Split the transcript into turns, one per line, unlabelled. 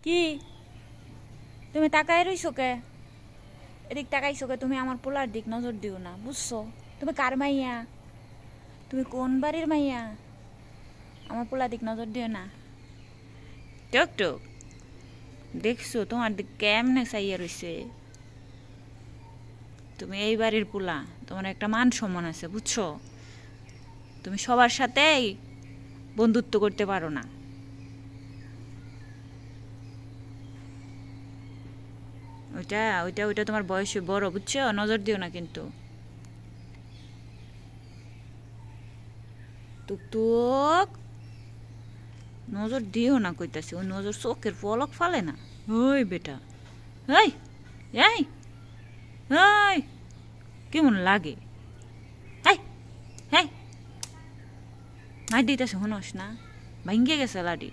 কি তুমি তাকায় রইছো কে? এদিক তাকাইছো কে? তুমি আমার পোলার দিক নজর দিও না, বুঝছো? তুমি কার মাইয়া? তুমি কোন বাড়ির মাইয়া? আমার পোলার দিক নজর দিও না। টক টক দেখছো তোমার দিক কেমনে চাইয়া রইছে? তুমি এই বাড়ির পোলা, তোমার একটা মান সম্মান আছে, বুঝছো? তুমি সবার সাথেই বন্ধুত্ব করতে পারো না। ওইটা ওইটা ওইটা তোমার বয়সে বড়, বুঝছো? নজর দিও না কিন্তু। টুকটুক নজর দিও না কইতাছি, ওই নজর চোখের পলক ফালে না। ওই বেটা, এই এই এই কেমন লাগে? এই এই মাই দিতেছে হনস না, ভাঙ্গে গেছে লাডি।